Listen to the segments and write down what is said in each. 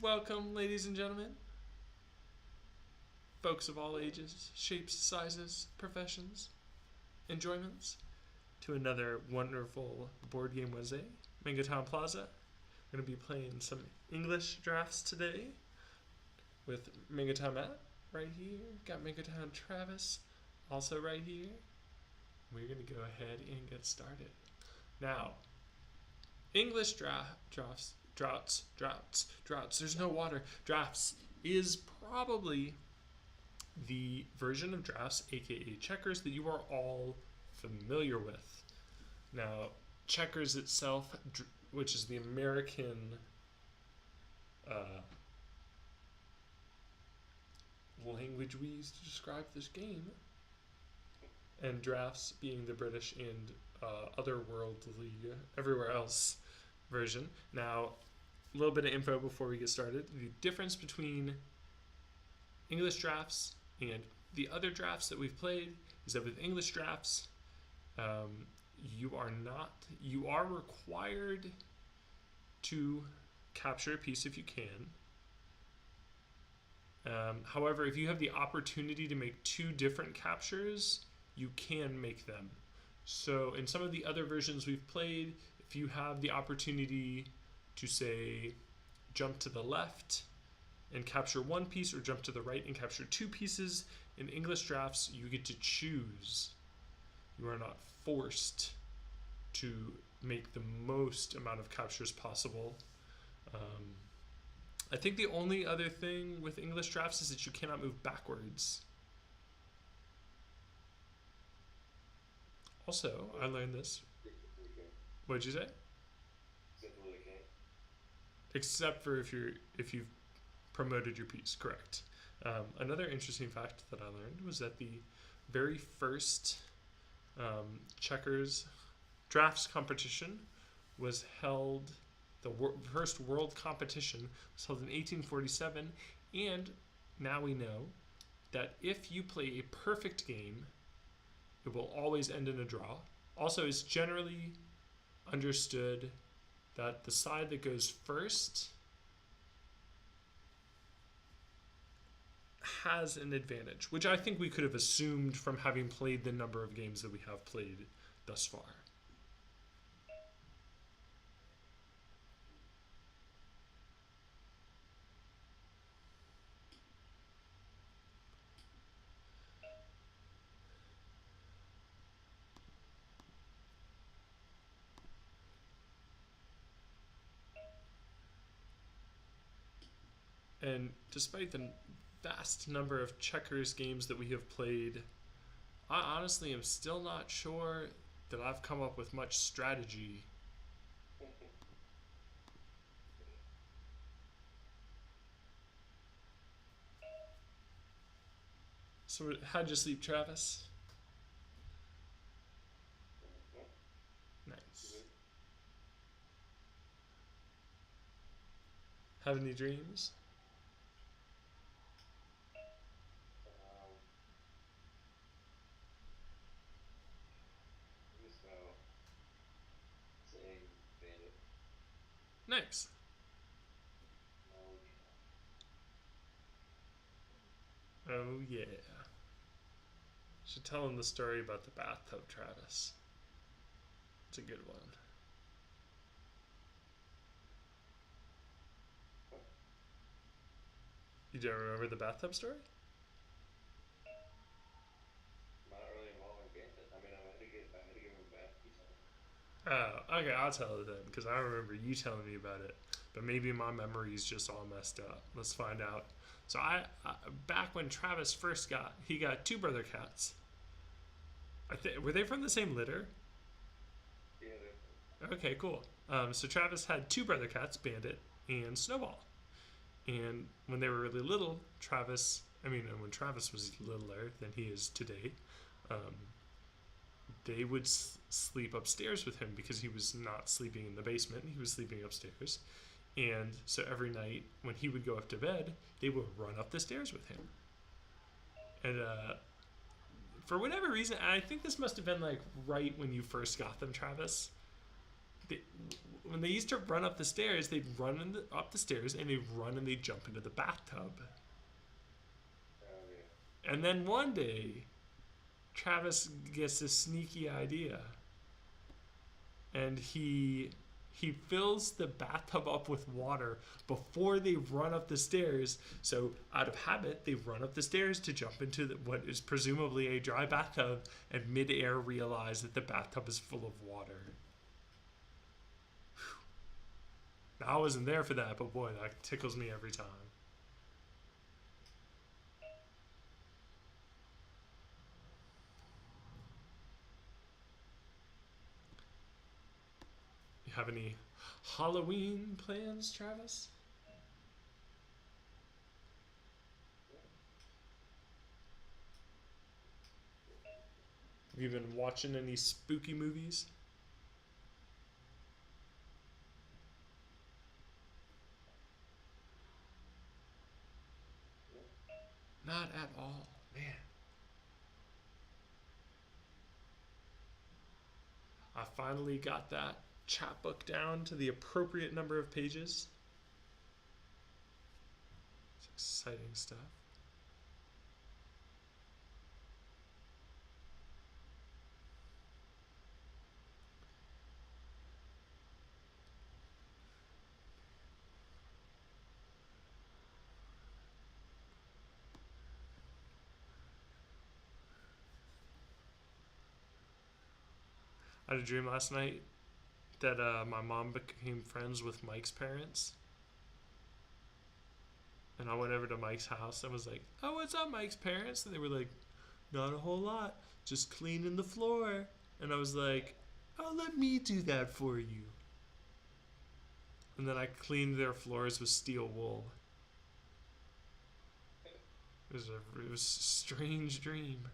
Welcome, ladies and gentlemen, folks of all ages, shapes, sizes, professions, enjoyments, to another wonderful Board Game Wednesday, Mango Town Plaza. We're going to be playing some English drafts today with MangoTownMatt right here. Got MangoTownTravis also right here. We're going to go ahead and get started. Now, English draughts. There's no water. Drafts is probably the version of drafts, aka checkers, that you are all familiar with. Now, checkers itself, which is the American language we use to describe this game, and drafts being the British and otherworldly, everywhere else version. Now, a little bit of info before we get started. The difference between English drafts and the other drafts that we've played is that with English drafts, you are required to capture a piece if you can. However, if you have the opportunity to make two different captures, you can make them. So in some of the other versions we've played, if you have the opportunity to, say, jump to the left and capture one piece, or jump to the right and capture two pieces, in English drafts, you get to choose. You are not forced to make the most amount of captures possible. I think the only other thing with English drafts is that you cannot move backwards. Also, I learned this. What'd you say? Except for if you've promoted your piece, correct. Another interesting fact that I learned was that the very first checkers drafts competition was held. The first world competition was held in 1847, and now we know that if you play a perfect game, it will always end in a draw. Also, it's generally understood that the side that goes first has an advantage, which I think we could have assumed from having played the number of games that we have played thus far. And despite the vast number of checkers games that we have played, I honestly am still not sure that I've come up with much strategy. So how'd you sleep, Travis? Nice. Have any dreams? Nice. Oh yeah. Should tell him the story about the bathtub, Travis. It's a good one. You don't remember the bathtub story? Not really involving Bandit. I mean, I had to give him back. Oh, okay, I'll tell it then, because I remember you telling me about it. But maybe my memory's just all messed up. Let's find out. So back when Travis first he got two brother cats. Were they from the same litter? Yeah. Okay, cool. So Travis had two brother cats, Bandit and Snowball. And when they were really little, when Travis was littler than he is today, they would sleep upstairs with him because he was not sleeping in the basement. He was sleeping upstairs. And so every night when he would go up to bed, they would run up the stairs with him. And for whatever reason, I think this must have been like right when you first got them, Travis. they, when they used to run up the stairs, they'd run up the stairs and they'd run and they'd jump into the bathtub. Oh, yeah. And then one day, Travis gets this sneaky idea, and he fills the bathtub up with water before they run up the stairs. So out of habit, they run up the stairs to jump into what is presumably a dry bathtub, and midair realize that the bathtub is full of water. Whew. Now, I wasn't there for that, but boy, that tickles me every time. You have any Halloween plans, Travis? Have you been watching any spooky movies? Not at all, man. I finally got that chapbook down to the appropriate number of pages. It's exciting stuff. I had a dream last night that my mom became friends with Mike's parents. And I went over to Mike's house and was like, "Oh, what's up, Mike's parents?" And they were like, "Not a whole lot, just cleaning the floor." And I was like, "Oh, let me do that for you." And then I cleaned their floors with steel wool. It was a strange dream.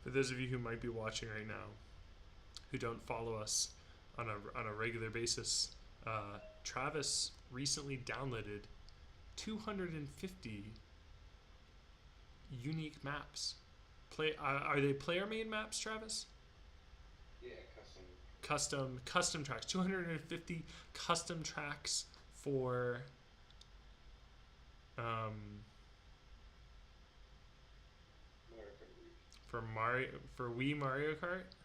For those of you who might be watching right now, who don't follow us on a regular basis, Travis recently downloaded 250 unique maps. Are they player-made maps, Travis? Yeah, custom. Custom tracks. 250 custom tracks for for Wii Mario Kart.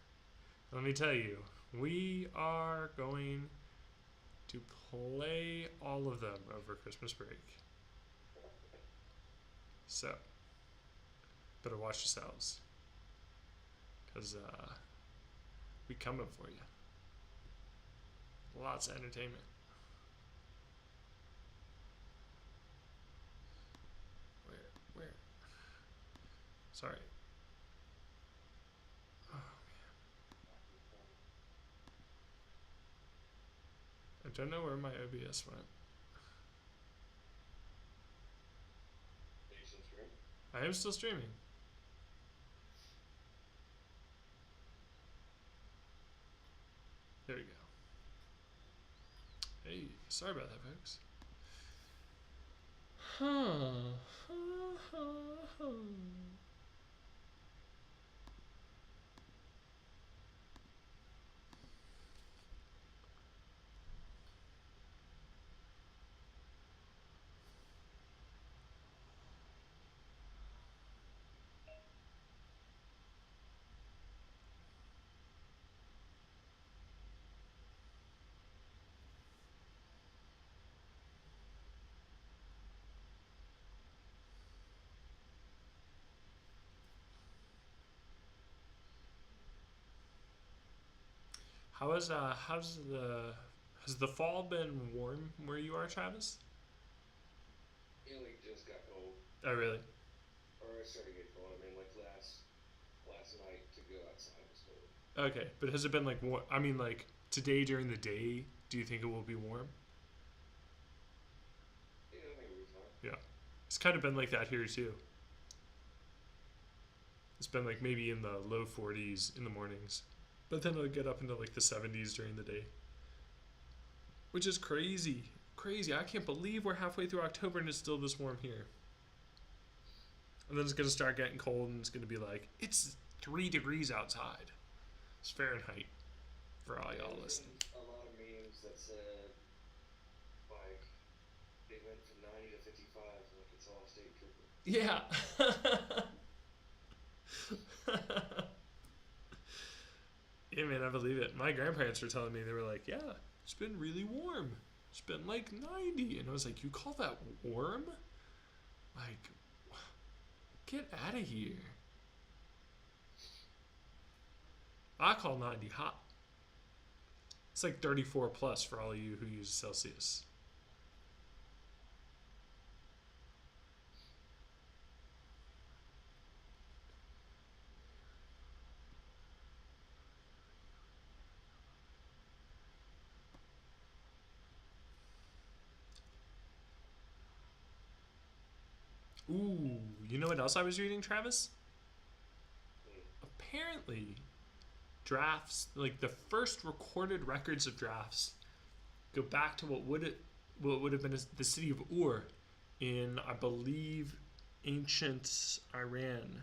Let me tell you, we are going to play all of them over Christmas break. So, better watch yourselves, because we coming for you. Lots of entertainment. Where? Sorry. Oh, man. I don't know where my OBS went. Are you still streaming? I am still streaming. There we go. Hey, sorry about that, folks. has the fall been warm where you are, Travis? It like just got cold, Oh, really? or it started to get cold. I mean, like last night to go outside was cold. Okay, but has it been like I mean, like today during the day? Do you think it will be warm? Yeah, I think it'll be fine. Yeah, it's kind of been like that here too. It's been like maybe in the low 40s in the mornings, but then it'll get up into like the 70s during the day, which is crazy. Crazy. I can't believe we're halfway through October and it's still this warm here. And then it's going to start getting cold and it's going to be like, it's 3 degrees outside. It's Fahrenheit for all y'all listening. A lot of memes that said, like, they went from 90 to 55, like it's all state trooper. Yeah. Yeah, man, I believe it. My grandparents were telling me, they were like, yeah, it's been really warm. It's been like 90. And I was like, you call that warm? Like, get out of here. I call 90 hot. It's like 34 plus for all of you who use Celsius. Ooh, you know what else I was reading, Travis? Apparently, drafts, like the first recorded records of drafts, go back to what would have been the city of Ur in, I believe, ancient Iran.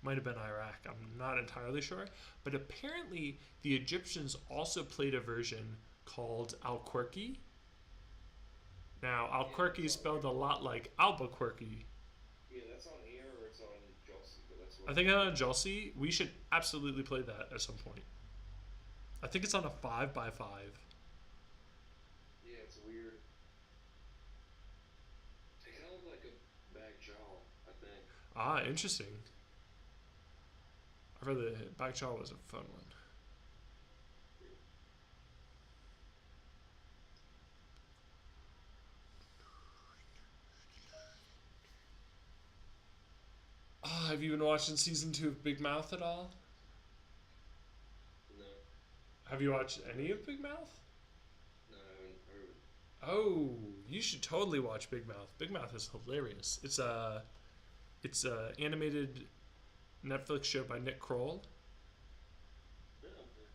Might have been Iraq. I'm not entirely sure. But apparently, the Egyptians also played a version called Alquerque. Now, Alquerque is spelled a lot like Albuquerque. Yeah, that's on here or it's on Jossie, but that's what I think it's on Jossie. We should absolutely play that at some point. I think it's on a 5x5. Yeah, it's weird. It kind of looked like a bag jaw, I think. Ah, interesting. I heard the back jaw was a fun one. Oh, have you been watching season 2 of Big Mouth at all? No, Have you watched any of Big Mouth? no, I haven't heard. Oh, you should totally watch Big Mouth. Big Mouth is hilarious. It's a animated Netflix show by Nick Kroll, Yeah, okay.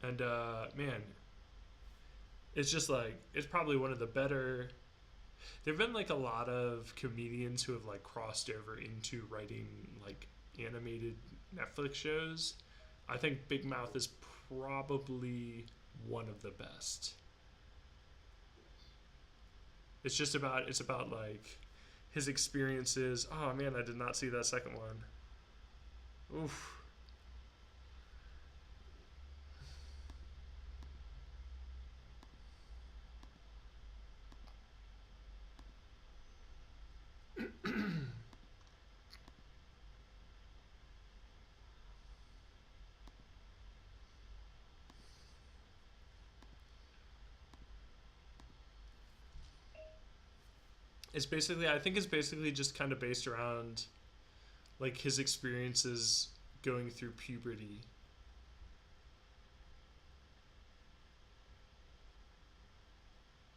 and man, it's just like it's probably one of the better. There've been like a lot of comedians who have like crossed over into writing like animated Netflix shows. I think Big Mouth is probably one of the best. It's about like his experiences. Oh man, I did not see that second one. Oof. I think it's basically just kind of based around like his experiences going through puberty.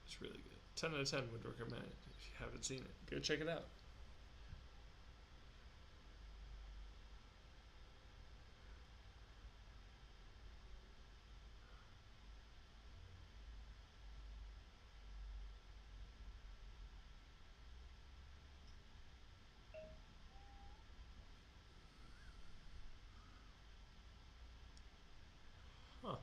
It's really good. 10 out of 10 would recommend it if you haven't seen it. Go check it out. Huh.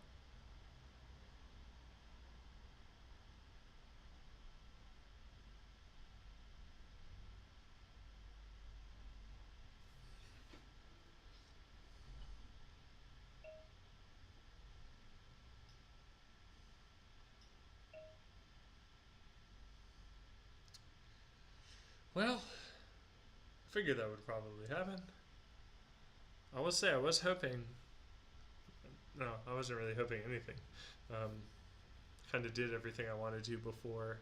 Well, I figured that would probably happen. I will say I was hoping No, I wasn't really hoping anything. Kind of did everything I wanted to before.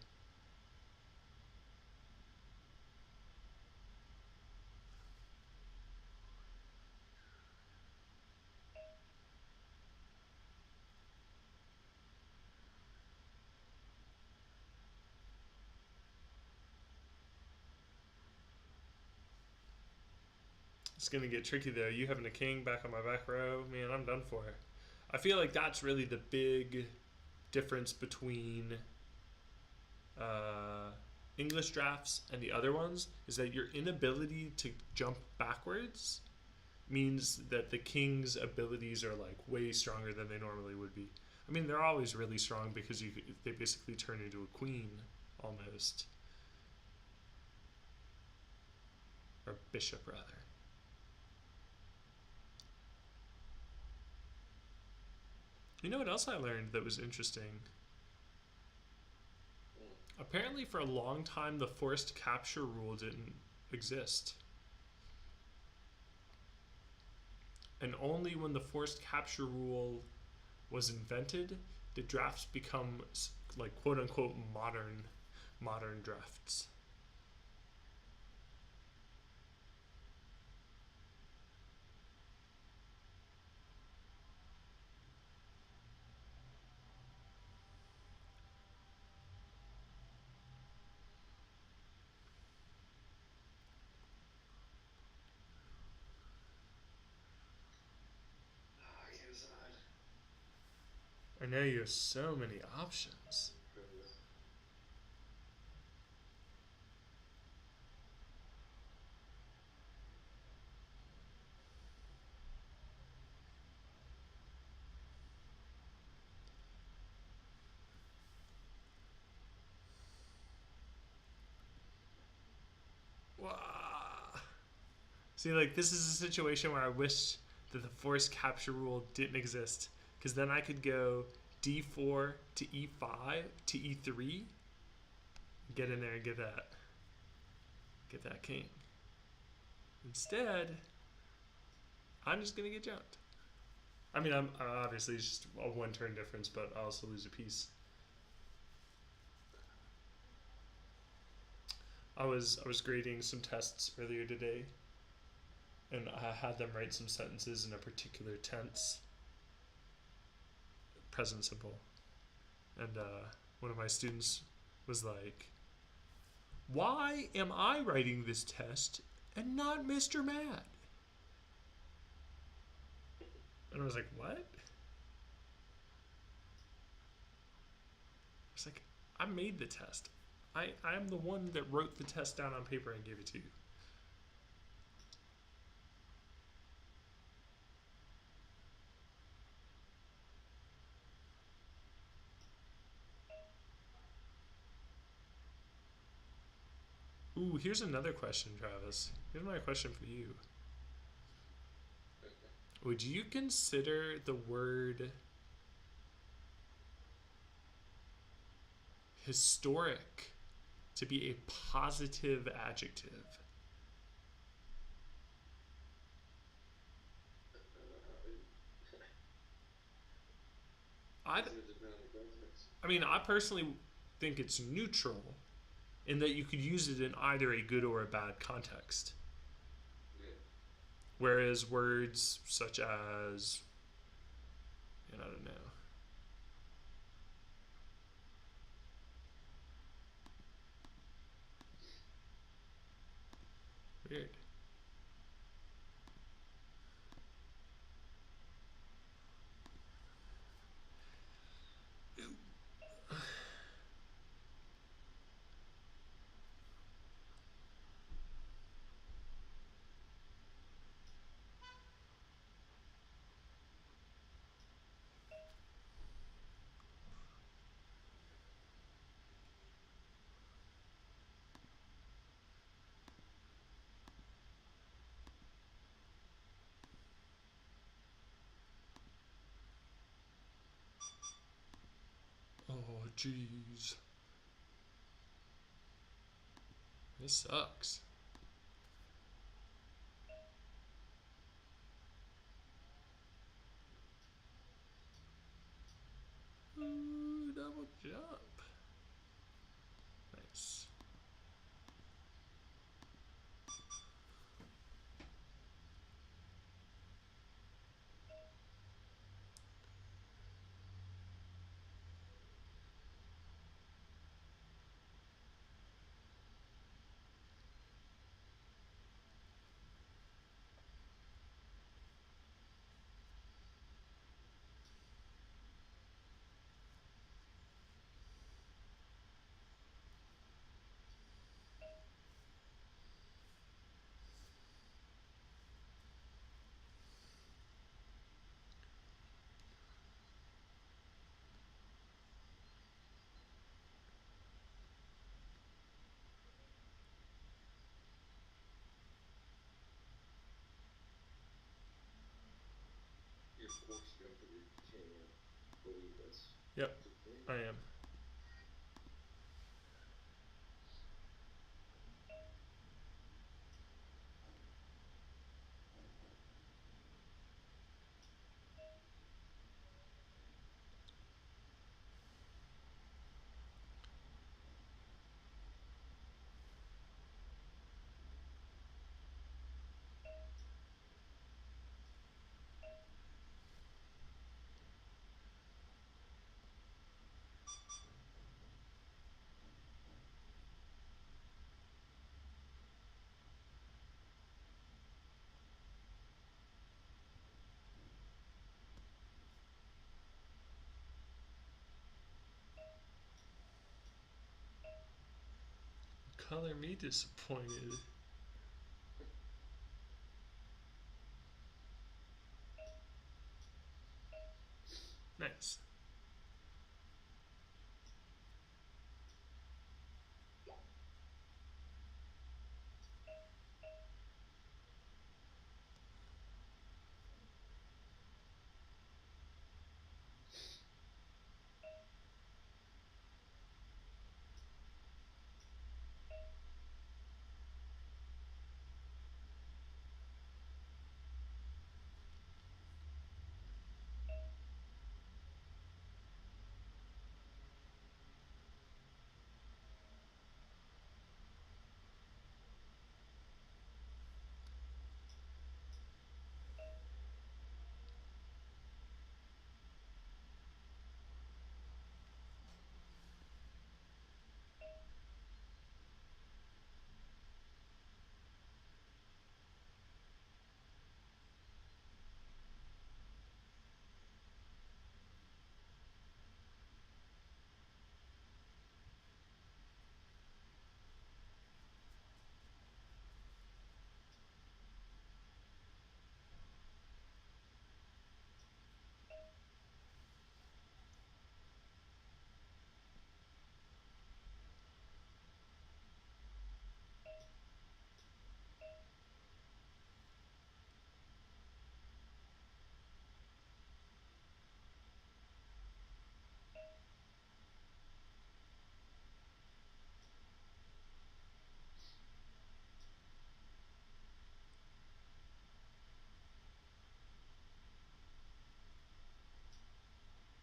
It's gonna get tricky though. You having a king back on my back row, man, I'm done for. I feel like that's really the big difference between English drafts and the other ones is that your inability to jump backwards means that the king's abilities are like way stronger than they normally would be. I mean, they're always really strong because they basically turn into a queen almost, or bishop rather. You know what else I learned that was interesting? Apparently, for a long time, the forced capture rule didn't exist. And only when the forced capture rule was invented did drafts become like quote unquote modern drafts. I can't decide. I know you have so many options. Wow. See, like, this is a situation where I wish that the forced capture rule didn't exist, because then I could go d4 to e5 to e3, get in there and get that king. Instead, I'm just gonna get jumped. I mean, I'm obviously it's just a one turn difference, but I also lose a piece. I was grading some tests earlier today, and I had them write some sentences in a particular tense, present simple, and one of my students was like, "Why am I writing this test and not Mr. Matt?" And I was like, "What?" I was like, "I made the test. I am the one that wrote the test down on paper and gave it to you." Ooh, here's another question, Travis. Here's my question for you. Would you consider the word historic to be a positive adjective? I mean, I personally think it's neutral in that you could use it in either a good or a bad context. Yeah. Whereas words such as, and I don't know, weird. Oh, jeez. This sucks. Ooh, double jump. Nice. You're forced to jump with your king, I believe that's. Yep, I am. Color me disappointed. Nice.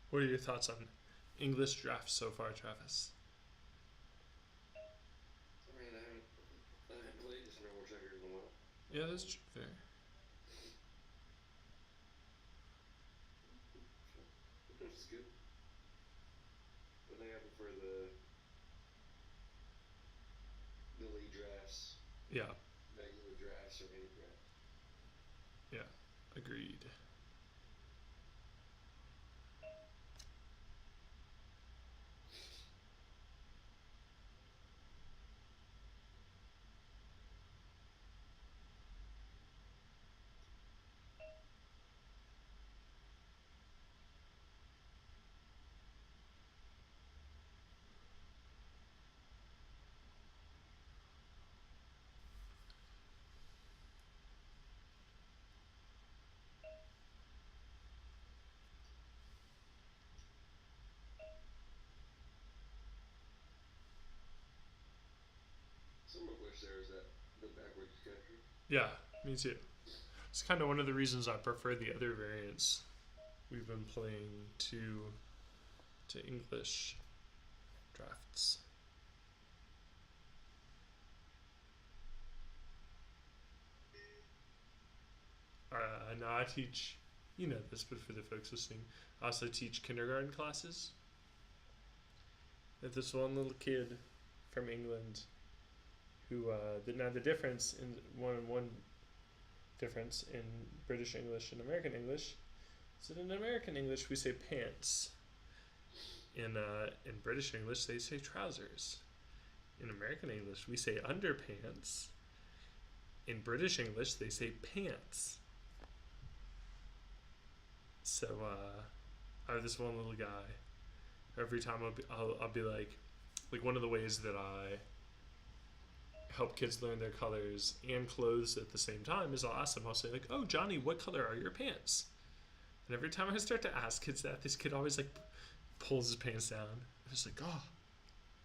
What are your thoughts on English drafts so far, Travis? I mean, I haven't played this normal checkers in a while. Yeah, that's fair. It's good. What they have for the league drafts, Yeah, regular drafts, or any draft. yeah, agreed. Somewhat wish there was the backwards country. Yeah, me too. It's kind of one of the reasons I prefer the other variants we've been playing to English drafts. Now I teach, you know this, but for the folks listening, I also teach kindergarten classes. There's this one little kid from England who, the difference in one difference in British English and American English is that in American English we say pants. In British English they say trousers. In American English we say underpants. In British English they say pants. So I have this one little guy. Every time I'll be like one of the ways that I help kids learn their colors and clothes at the same time is I'll ask them, I'll say like, oh Johnny, what color are your pants? And every time I start to ask kids that, this kid always like pulls his pants down. And it's like, oh,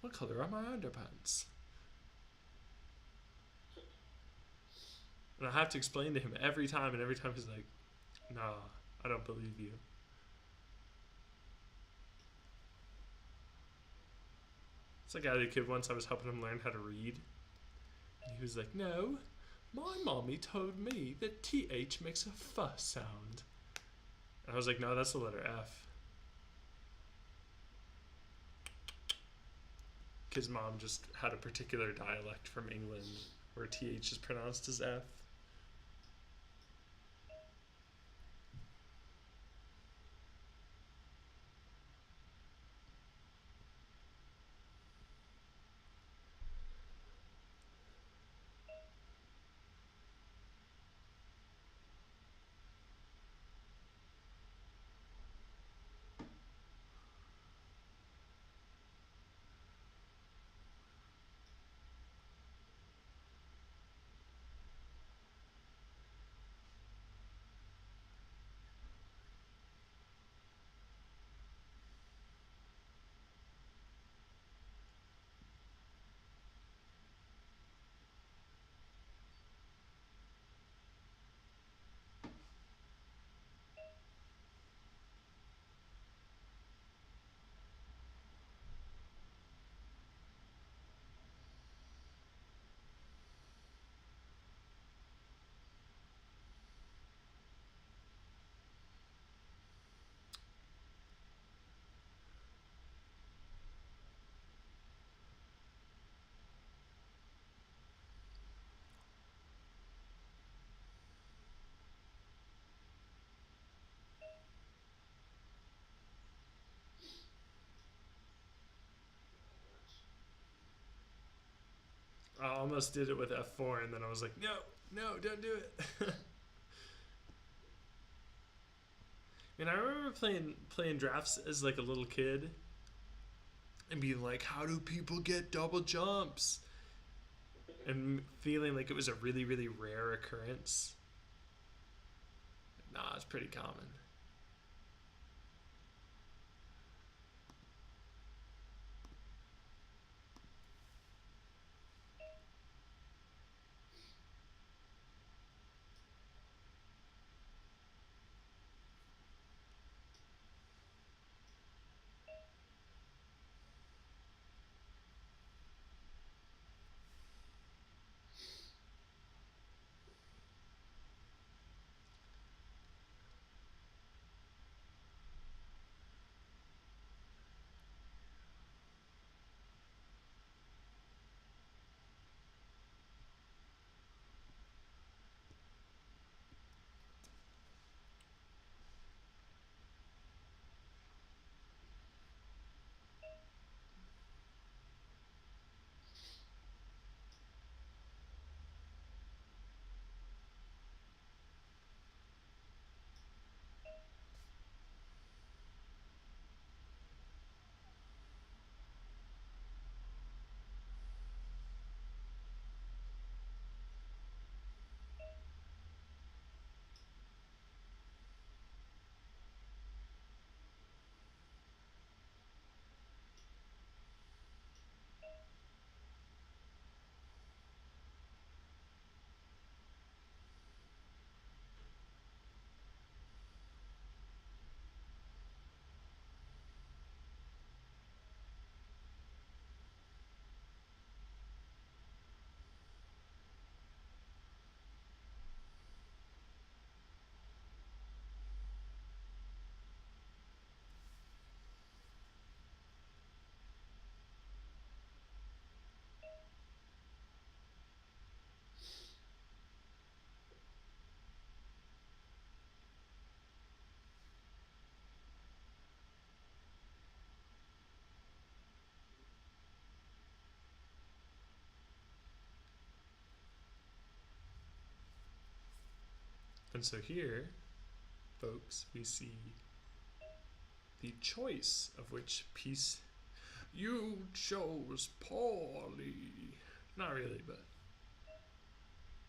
what color are my underpants? And I have to explain to him every time, and every time he's like, nah, I don't believe you. It's like I had a kid once, I was helping him learn how to read. And he was like, no, my mommy told me that TH makes a F sound. And I was like, no, that's the letter F. Kid's mom just had a particular dialect from England where TH is pronounced as F. I almost did it with F4 and then I was like, no, don't do it. And I remember playing drafts as like a little kid and being like, how do people get double jumps? And feeling like it was a really, really rare occurrence. Nah, it's pretty common. And so here, folks, we see the choice of which piece you chose poorly. Not really, but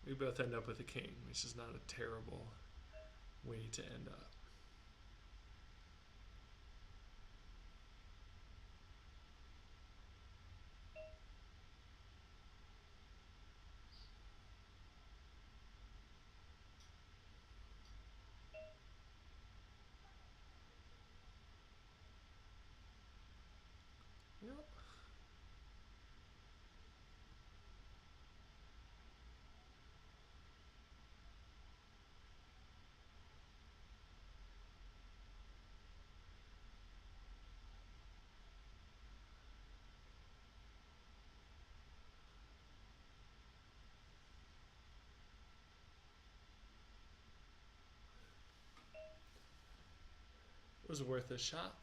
we both end up with a king, which is not a terrible way to end up. Yep. It was worth a shot.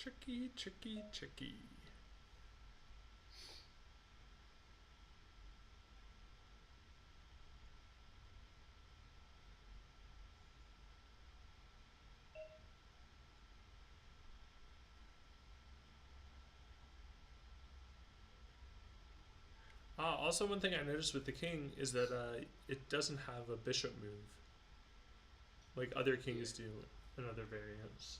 Tricky, tricky, tricky. Also, one thing I noticed with the king is that it doesn't have a bishop move like other kings do in other variants.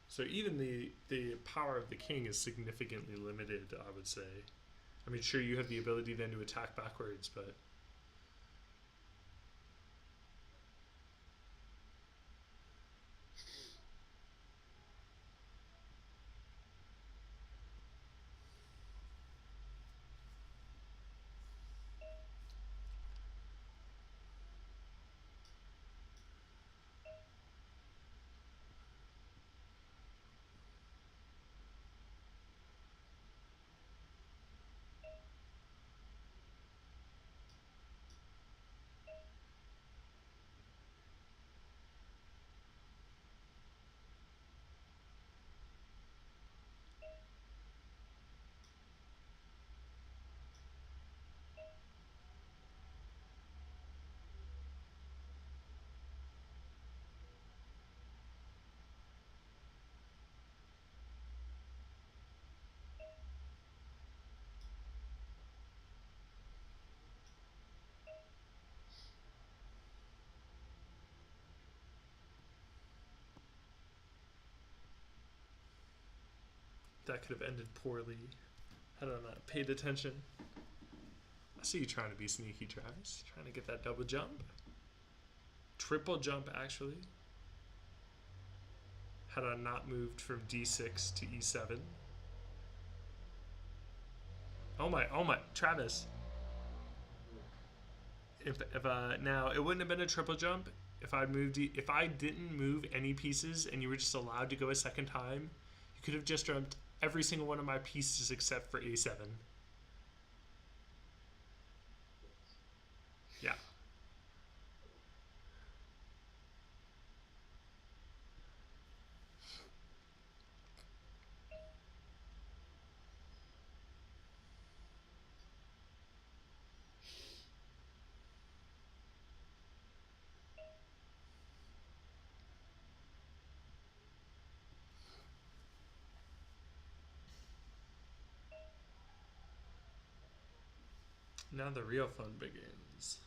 So even the power of the king is significantly limited, I would say. I mean, sure, you have the ability then to attack backwards, but that could have ended poorly had I not paid attention. I see you trying to be sneaky, Travis. Trying to get that double jump. Triple jump, actually. Had I not moved from d6 to e7. Oh my, Travis. If now it wouldn't have been a triple jump if I didn't move any pieces and you were just allowed to go a second time. You could have just jumped every single one of my pieces except for a7. Now the real fun begins.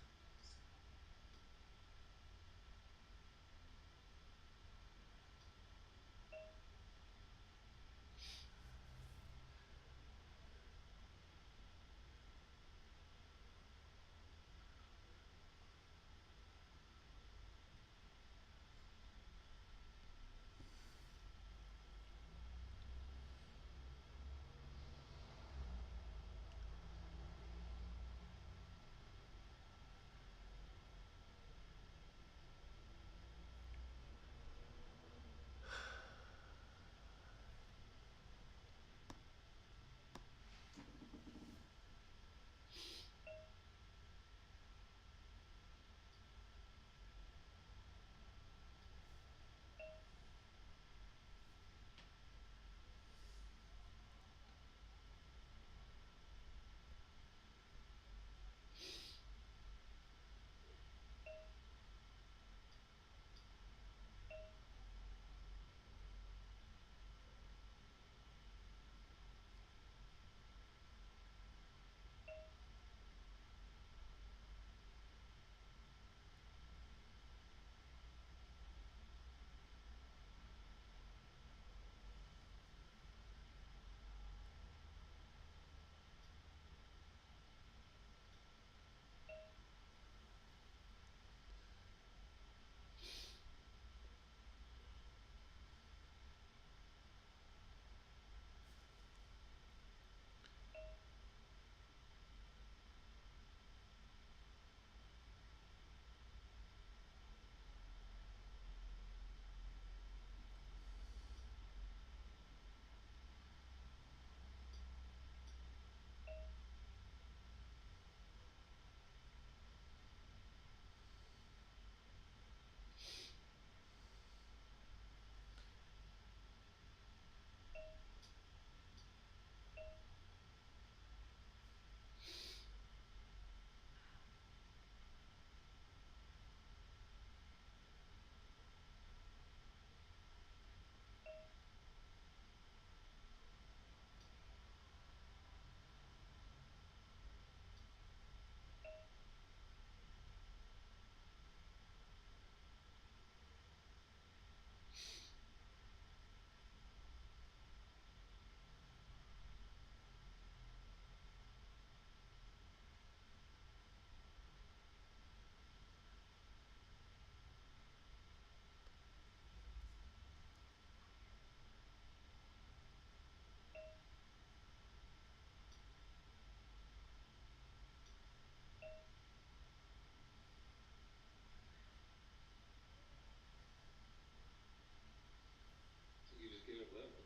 You just gave up that one.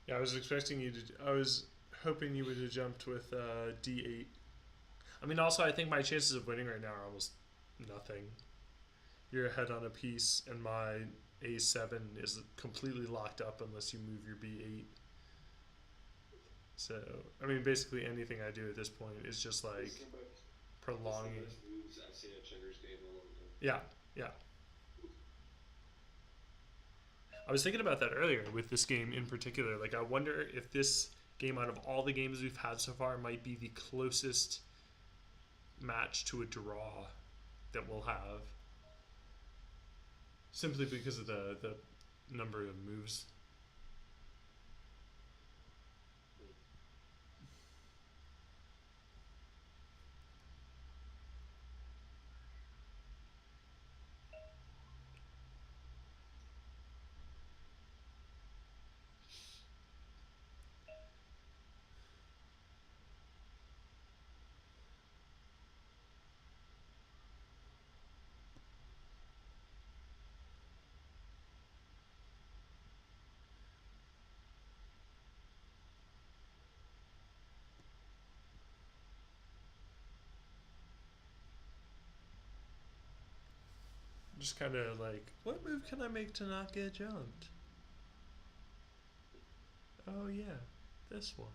Yeah, I was expecting you to. I was hoping you would have jumped with D8. I mean, also, I think my chances of winning right now are almost nothing. You're ahead on a piece, and my A7 is completely locked up unless you move your B8. So, I mean, basically anything I do at this point is just like It's the prolonging. best moves I've seen a checkers game in a long time. Yeah, yeah. I was thinking about that earlier with this game in particular. Like, I wonder if this game, out of all the games we've had so far, might be the closest match to a draw that we'll have. Simply because of the number of moves. Just kind of like, what move can I make to not get jumped? Oh, yeah, this one.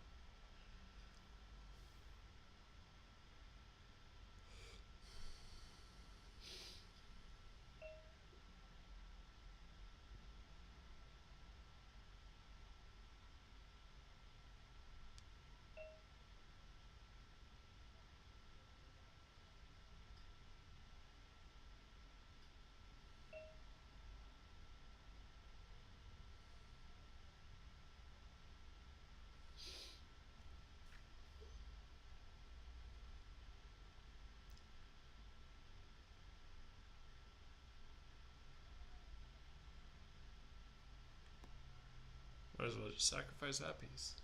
Might as well just sacrifice that piece.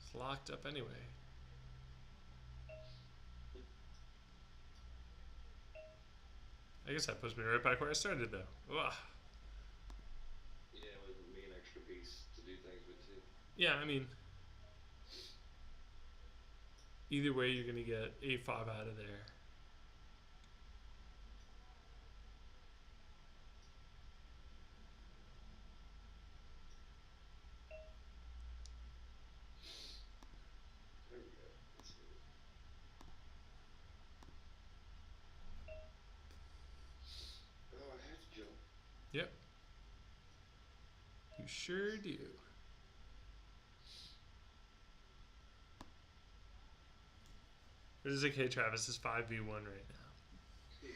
It's locked up anyway. I guess that puts me right back where I started, though. Ugh. Yeah, with me an extra piece to do things with too. Yeah, I mean, either way, you're gonna get a5 out of there. There we go. Let's see. Oh, I have to jump. Yep. You sure do. It is okay, Travis is 5v1 right Yeah.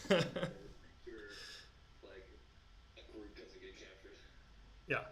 now. Sure. Like, a group doesn't get captured. Yeah.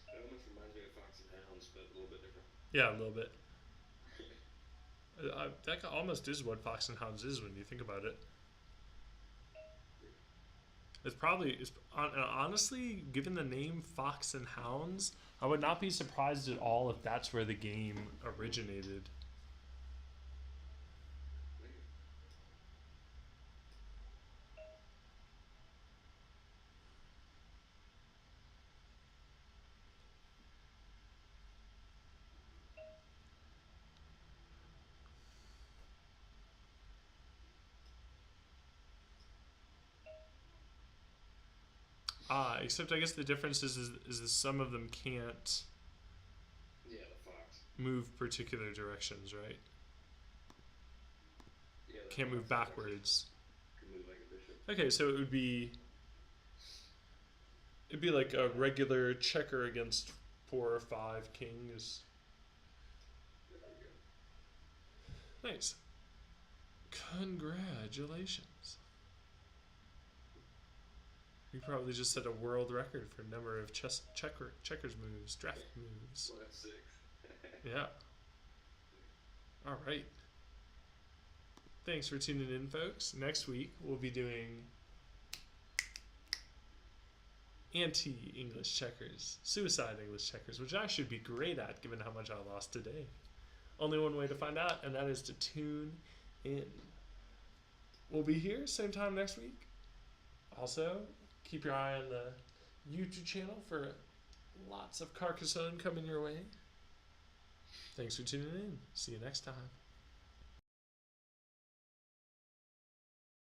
It almost reminds me of Fox and Hounds, but a little bit different. Yeah, a little bit. That almost is what Fox and Hounds is when you think about it. It's probably, honestly, given the name Fox and Hounds, I would not be surprised at all if that's where the game originated. Except I guess the difference is that some of them can't Yeah, the Fox. move particular directions, right? Yeah, the Can't move Fox backwards. can move like a bishop. Okay, so it'd be like a regular checker against 4 or 5 kings. There we go. Nice. Congratulations. You probably just set a world record for number of checkers moves, draft moves. Well, that's 6. Yeah. All right. Thanks for tuning in, folks. Next week, we'll be doing anti-English checkers, suicide English checkers, which I should be great at given how much I lost today. Only one way to find out, and that is to tune in. We'll be here same time next week. Also, keep your eye on the YouTube channel for lots of Carcassonne coming your way. Thanks for tuning in. See you next time.